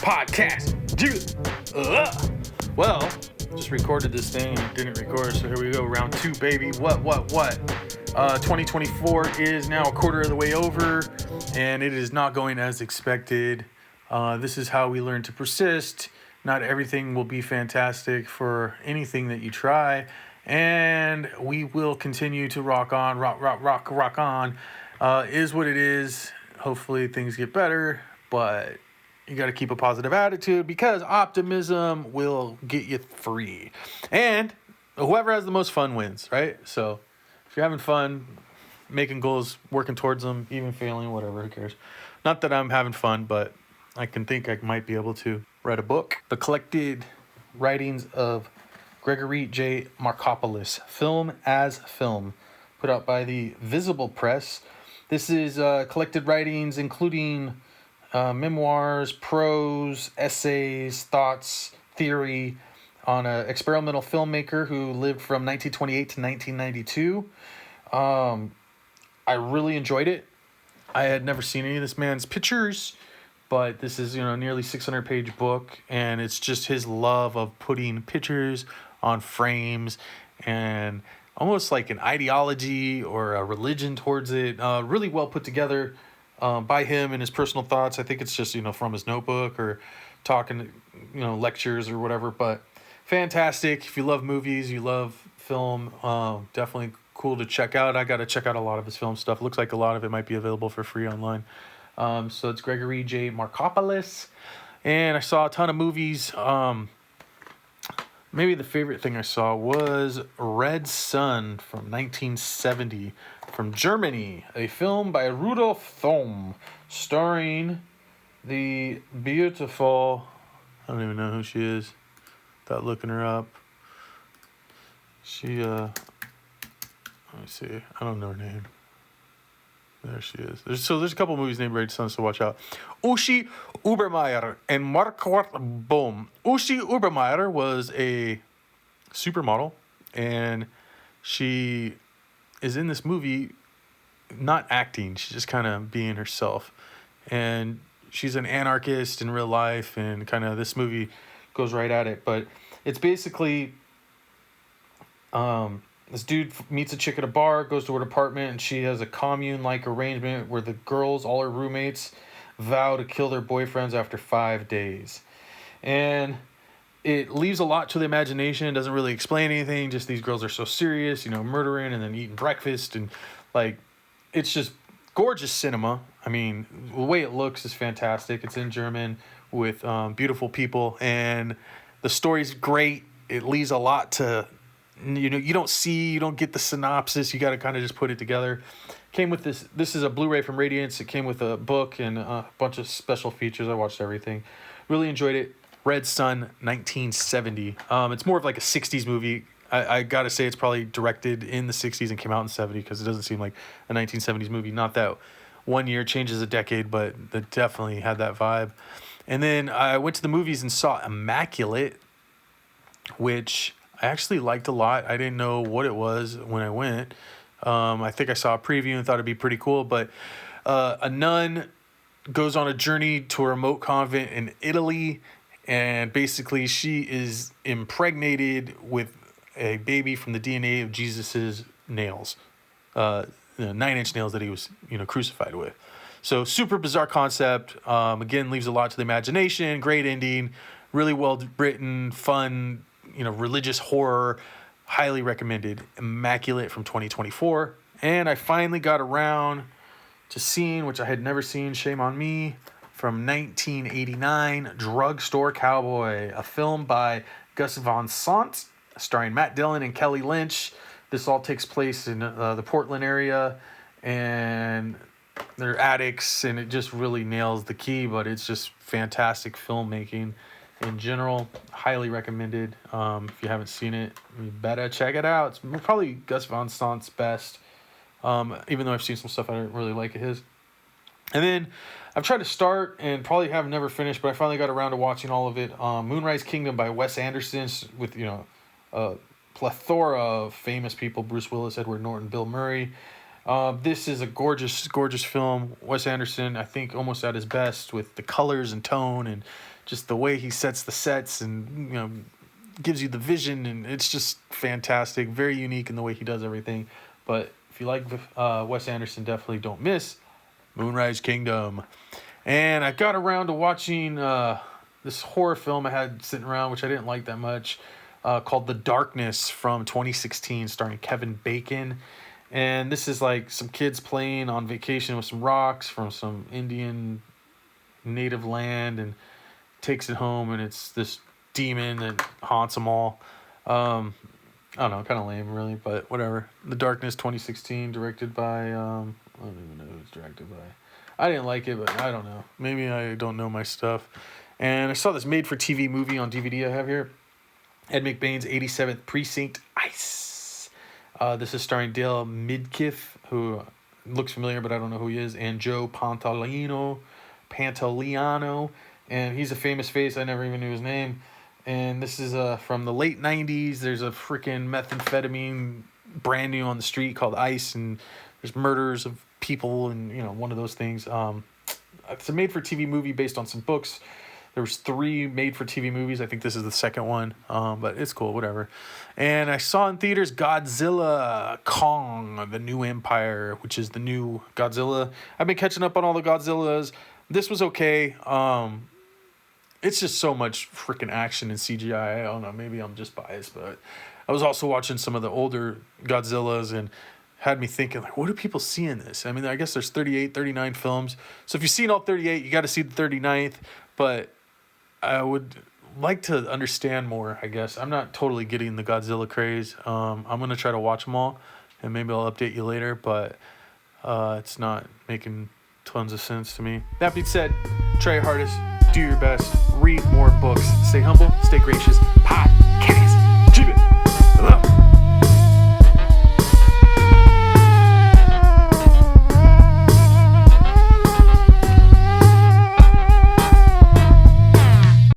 podcast. Well, just recorded this thing and it didn't record, so here we go. Round 2, baby. What? 2024 is now a quarter of the way over, and it is not going as expected. This is how we learn to persist. Not everything will be fantastic for anything that you try, and we will continue to rock on. Rock on. Is what it is. Hopefully things get better, but you got to keep a positive attitude because optimism will get you free. And whoever has the most fun wins, right? So if you're having fun, making goals, working towards them, even failing, whatever, who cares? Not that I'm having fun, but I can think I might be able to write a book. The collected writings of Gregory J. Markopoulos, Film as Film, put out by the Visible Press. This is collected writings including memoirs, prose, essays, thoughts, theory on an experimental filmmaker who lived from 1928 to 1992. I really enjoyed it. I had never seen any of this man's pictures, but this is, nearly 600-page book, and it's just his love of putting pictures on frames and almost like an ideology or a religion towards it. Really well put together by him and his personal thoughts. I think it's just, from his notebook or talking, lectures or whatever. But fantastic. If you love movies, you love film, definitely cool to check out. I got to check out a lot of his film stuff. Looks like a lot of it might be available for free online. So it's Gregory J. Markopoulos. And I saw a ton of movies. Maybe the favorite thing I saw was Red Sun from 1970 from Germany, a film by Rudolf Thom, starring the beautiful, I don't even know who she is, without looking her up. She, let me see, I don't know her name. There she is. There's a couple movies named Red Sun, so watch out. Uschi Obermeier and Marquardt Bohm. Uschi Obermeier was a supermodel, and she is in this movie not acting. She's just kind of being herself. And she's an anarchist in real life, and kind of this movie goes right at it. But it's basically this dude meets a chick at a bar, goes to her apartment, and she has a commune-like arrangement where the girls, all her roommates, vow to kill their boyfriends after 5 days. And it leaves a lot to the imagination. It doesn't really explain anything. Just these girls are so serious, murdering and then eating breakfast. And, it's just gorgeous cinema. I mean, the way it looks is fantastic. It's in German with beautiful people. And the story's great. It leaves a lot to... you don't get the synopsis. You got to kind of just put it together. Came with this is a Blu-ray from Radiance. It came with a book and a bunch of special features. I watched everything. Really enjoyed it. Red Sun, 1970. It's more of like a 60s movie. I got to say it's probably directed in the 60s and came out in 70 because it doesn't seem like a 1970s movie. Not that 1 year changes a decade, but it definitely had that vibe. And then I went to the movies and saw Immaculate, which... I actually liked a lot. I didn't know what it was when I went. I think I saw a preview and thought it'd be pretty cool. But a nun goes on a journey to a remote convent in Italy. And basically she is impregnated with a baby from the DNA of Jesus's nails. 9-inch nails that he was crucified with. So super bizarre concept. Again, leaves a lot to the imagination. Great ending. Really well written. Fun. Religious horror, highly recommended. Immaculate from 2024. And I finally got around to seeing, which I had never seen, shame on me, from 1989, Drugstore Cowboy, a film by Gus Van Sant, starring Matt Dillon and Kelly Lynch. This all takes place in the Portland area, and they're addicts, and it just really nails the key, but it's just fantastic filmmaking. In general, highly recommended. If you haven't seen it, you better check it out. It's probably Gus Van Sant's best, even though I've seen some stuff I don't really like of his. And then I've tried to start and probably have never finished, but I finally got around to watching all of it. Moonrise Kingdom by Wes Anderson with, a plethora of famous people: Bruce Willis, Edward Norton, Bill Murray. This is a gorgeous, gorgeous film. Wes Anderson, I think, almost at his best with the colors and tone and just the way he sets the sets and gives you the vision, and it's just fantastic. Very unique in the way he does everything. But if you like Wes Anderson, definitely don't miss Moonrise Kingdom. And I got around to watching this horror film I had sitting around, which I didn't like that much, called The Darkness from 2016, starring Kevin Bacon. And this is like some kids playing on vacation with some rocks from some Indian native land and takes it home, and it's this demon that haunts them all. I don't know, kind of lame, really, but whatever. The Darkness 2016, directed by, I don't even know who it's directed by. I didn't like it, but I don't know. Maybe I don't know my stuff. And I saw this made-for-TV movie on DVD I have here. Ed McBain's 87th Precinct, Ice. This is starring Dale Midkiff, who looks familiar, but I don't know who he is, and Joe Pantoliano, and he's a famous face. I never even knew his name. And this is from the late 90s. There's a freaking methamphetamine brand new on the street called Ice, and there's murders of people and, one of those things. It's a made-for-TV movie based on some books. There was 3 made-for-TV movies. I think this is the second one, but it's cool, whatever. And I saw in theaters Godzilla Kong, The New Empire, which is the new Godzilla. I've been catching up on all the Godzillas. This was okay. It's just so much freaking action and CGI. I don't know, maybe I'm just biased, but I was also watching some of the older Godzillas and had me thinking, like, what do people see in this? I mean, I guess there's 38, 39 films. So if you've seen all 38, you got to see the 39th, but I would like to understand more, I guess. I'm not totally getting the Godzilla craze. I'm going to try to watch them all, and maybe I'll update you later, but it's not making tons of sense to me. That being said, try your hardest, do your best, read more books, stay humble, stay gracious.